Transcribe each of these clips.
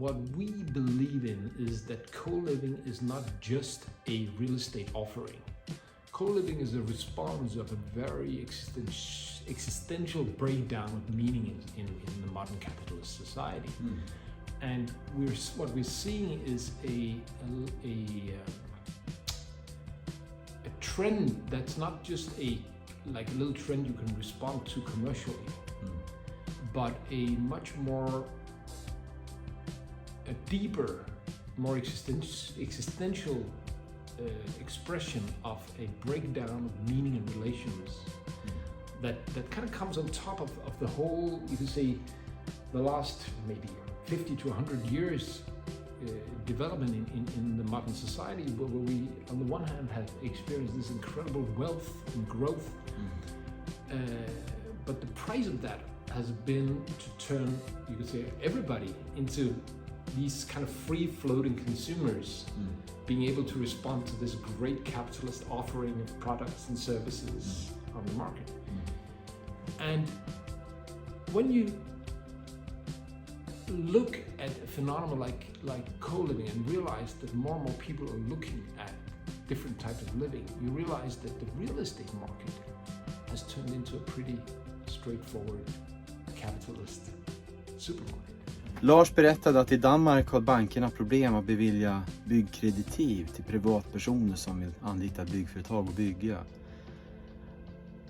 what we believe in is that co-living is not just a real estate offering. Co-living is a response of a very existential breakdown of meaning in the modern capitalist society. And what we're seeing is a trend that's not just like a little trend you can respond to commercially, but a much more a deeper, more existential expression of a breakdown of meaning and relations that kind of comes on top of the whole, you could say, the last maybe 50 to 100 years development in the modern society, where we on the one hand have experienced this incredible wealth and growth, but the price of that has been to turn, you could say, everybody into these kind of free-floating consumers, being able to respond to this great capitalist offering of products and services on the market. And when you look at a phenomenon like co-living and realize that more and more people are looking at different types of living, you realize that the real estate market has turned into a pretty straightforward capitalist supermarket. Lars berättade att i Danmark har bankerna problem att bevilja byggkreditiv till privatpersoner som vill anlita byggföretag och bygga.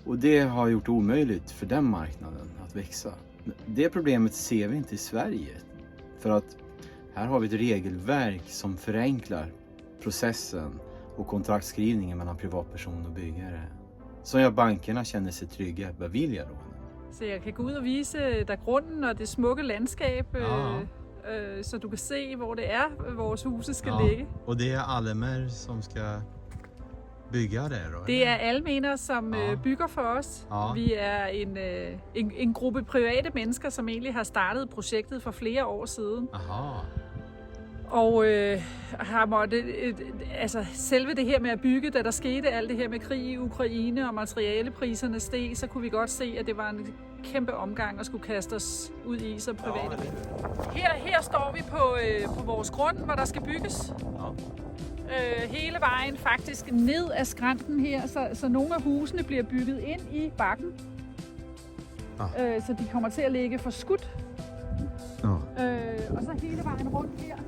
Och det har gjort det omöjligt för den marknaden att växa. Det problemet ser vi inte i Sverige. För att här har vi ett regelverk som förenklar processen och kontraktskrivningen mellan privatperson och byggare. Som gör bankerna känner sig trygga att bevilja lån. Så jeg kan gå ud og vise dig grunden og det smukke landskab, så du kan se, hvor det er, vores huse skal ligge. Och det är Almenr som ska bygga det då? Det er Almenr, som bygger for os. Vi er en gruppe private mennesker, som egentlig har startet projektet for flere år siden. Og har måttet, altså selve det her med at bygge, da der skete alt det her med krig i Ukraine og materialepriserne steg, så kunne vi godt se, at det var en kæmpe omgang at skulle kaste os ud i som private mennesker. Her står vi på vores grund, hvor der skal bygges. Hele vejen faktisk ned ad skrænten her, så nogle af husene bliver bygget ind i bakken. Så de kommer til at ligge forskudt. Och så hela vägen runt här.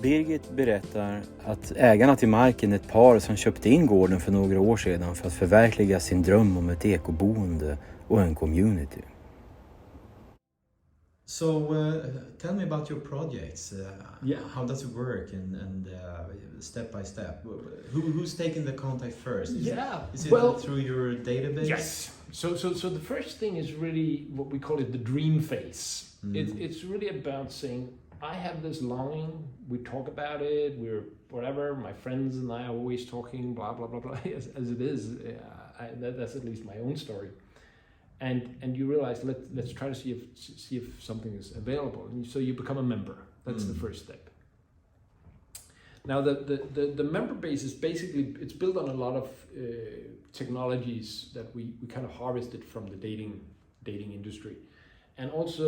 Birgit berättar att ägarna till marken är ett par som köpte in gården för några år sedan för att förverkliga sin dröm om ett ekoboende och en community. So tell me about your projects. How does it work and step by step? Who's taking the contact first? Is it through your database? Yes. So the first thing is really what we call it the dream phase. It's really about saying, I have this longing, we talk about it, we're whatever, my friends and I are always talking, blah, blah, blah, blah, as it is. That's at least my own story. And you realize, let's try to see if something is available. And so you become a member. That's the first step. Now the member base is basically, it's built on a lot of technologies that we kind of harvested from the dating industry. And also,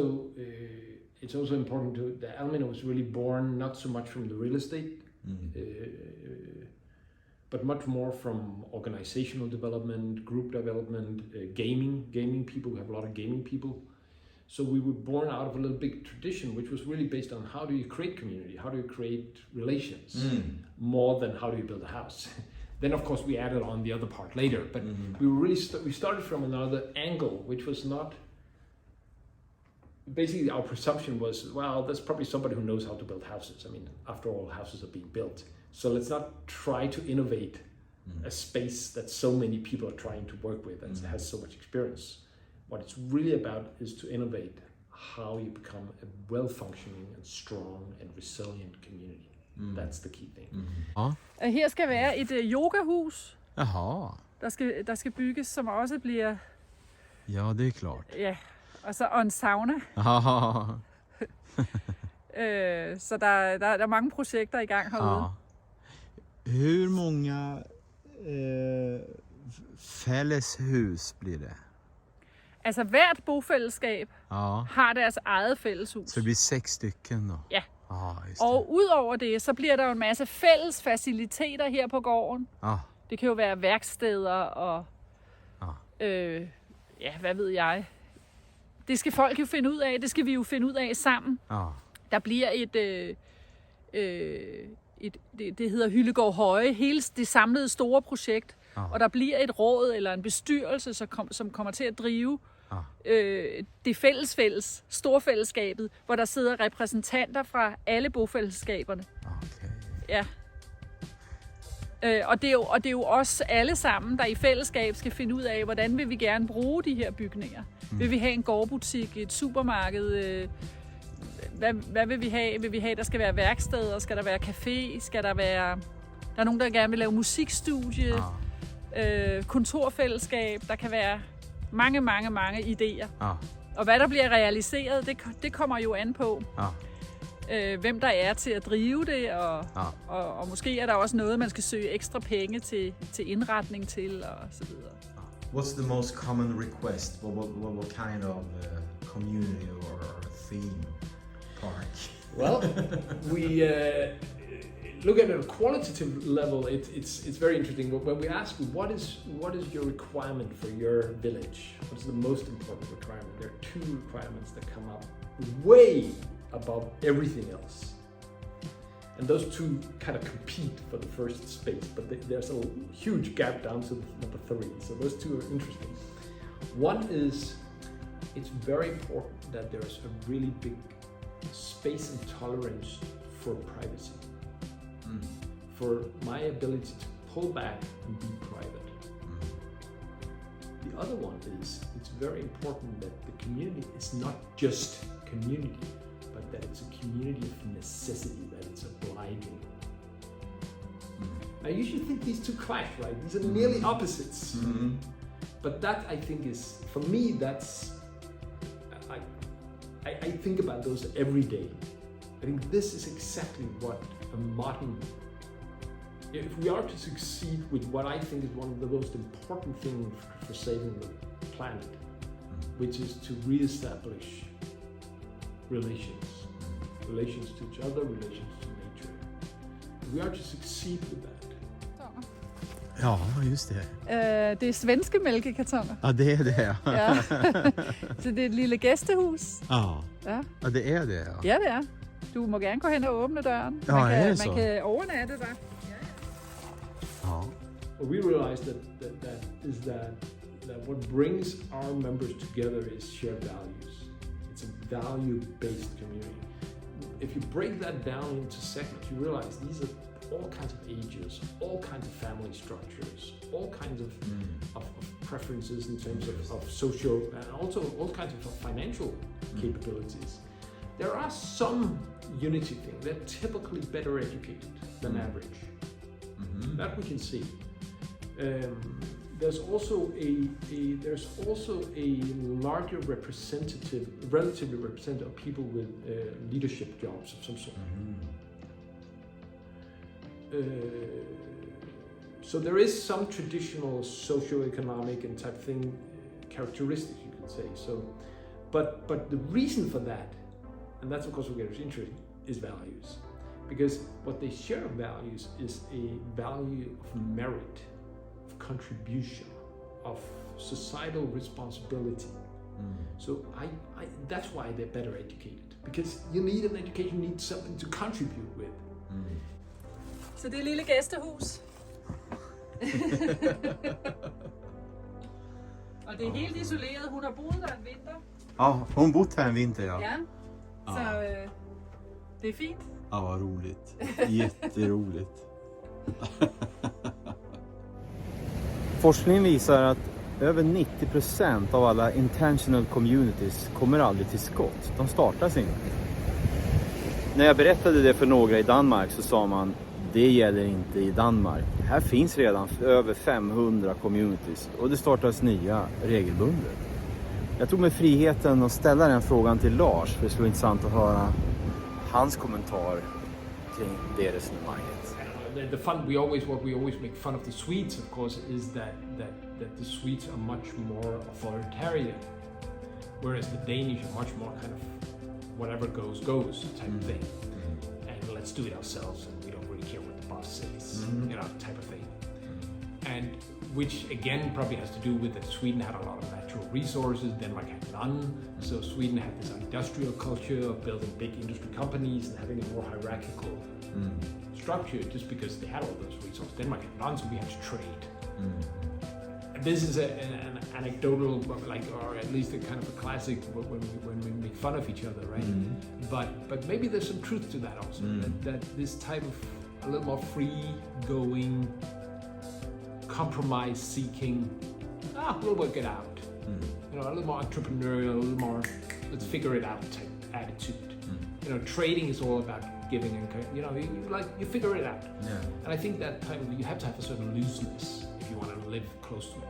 it's also important that Almenr was really born not so much from the real estate, but much more from organizational development, group development, gaming people. We have a lot of gaming people. So we were born out of a little big tradition, which was really based on how do you create community, how do you create relations, more than how do you build a house. Then of course we added on the other part later, but we started from another angle, which was not. Basically, our presumption was, well, there's probably somebody who knows how to build houses. I mean, after all, houses are being built. So let's not try to innovate a space that so many people are trying to work with and has so much experience. What it's really about is to innovate how you become a well-functioning and strong and resilient community. That's the key thing. Her skal være et yogahus, Jaha. der skal bygges, som også bliver... Ja, det är klart. Ja. Og en sauna. Så der er mange projekter i gang herude. Hur många fälleshus blir det? Altså hvert bofællesskab har deres eget fælleshus. Så det blir 6 stycken då? Ja. Og udover det, så bliver der jo en masse fælles faciliteter her på gården. Det kan jo være værksteder og hvad ved jeg. Det skal folk jo finde ud af. Det skal vi jo finde ud af sammen. Der bliver det hedder Hyldegård Høje, hele det samlede store projekt. Og der bliver et råd eller en bestyrelse, som kommer til at drive det fælles storfællesskabet, hvor der sidder repræsentanter fra alle bofællesskaberne. Ja. Og det er jo os alle sammen, der i fællesskab skal finde ud af, hvordan vil vi gerne bruge de her bygninger. Vil vi have en gårdbutik, et supermarked? Hvad vil vi have? Vil vi have, der skal være værksteder? Skal der være café? Skal der være... Der er nogen, der gerne vil lave musikstudie, kontorfællesskab. Der kan være mange idéer. Og hvad der bliver realiseret, det kommer jo an på, hvem der er til at drive det, og måske er der også noget, man skal søge ekstra penge til indretning til, og så videre. What's the most common request? What kind of community or theme park? Well, we look at a qualitative level. It's very interesting. When we ask what is your requirement for your village, what's the most important requirement? There are two requirements that come up way above everything else, and those two kind of compete for the first space. But there's a huge gap down to number 3. So those two are interesting. One is it's very important that there's a really big space and tolerance for privacy. For my ability to pull back and be private. The other one is it's very important that the community is not just community, but that it's a community of necessity, that it's obliging. I usually think these two clash, right? These are nearly opposites. But that, I think, is, for me, that's, I think about those every day. I think this is exactly what a modern, if we are to succeed with what I think is one of the most important things for saving the planet, which is to re-establish relations to each other, relations to nature. If we are to succeed with that. Ja, just det. Det er svenske mælkekartoner. Ja, det er det, ja. Så det er et lille gæstehus. Ja, det er det, ja. Ja, det er. Du må gerne gå hen og åbne døren. Man kan overnatte der. Well, we realize that what brings our members together is shared values. It's a value-based community. If you break that down into segments, you realize these are all kinds of ages, all kinds of family structures, all kinds of preferences in terms of social, and also all kinds of financial capabilities. There are some unity things. They're typically better educated than average. That we can see. There's also a larger relatively representative of people with leadership jobs of some sort. So there is some traditional socio-economic and type thing characteristics, you could say. So, but the reason for that, and that's of course what gets interesting, is values. Because what they share of values is a value of merit, of contribution, of societal responsibility. So that's why they're better educated. Because you need an education, you need something to contribute with. Så det er lille gæstehus. Og det er helt isoleret. Hun har boet der en vinter. Ja, hun bott här en vinter, ja. Ja, så det är fint. Ja, vad roligt. Jätteroligt. Forskningen visar att över 90% av alla intentional communities kommer aldrig till skott. De startas inte. När jag berättade det för några i Danmark så sa man, det gäller inte i Danmark. Här finns redan över 500 communities och det startas nya regelbundet. Jag tog mig friheten att ställa den frågan till Lars, för det skulle vara intressant att höra hans kommentar kring det resonemanget. What we always make fun of the Swedes, of course, is that the Swedes are much more authoritarian, whereas the Danish are much more kind of whatever goes type thing. do it ourselves and we don't really care what the boss says, you know, type of thing. And which again probably has to do with that Sweden had a lot of natural resources, Denmark had none. So Sweden had this industrial culture of building big industry companies and having a more hierarchical structure just because they had all those resources. Denmark had none, so we had to trade. And this is an anecdotal, like, or at least a kind of a classic when we make fun of each other, right? But maybe there's some truth to that also, that this type of a little more free-going, compromise-seeking, we'll work it out. You know, a little more entrepreneurial, a little more let's figure it out type attitude. You know, trading is all about giving and, you know, you figure it out. And I think that type of, you have to have a certain looseness if you want to live close to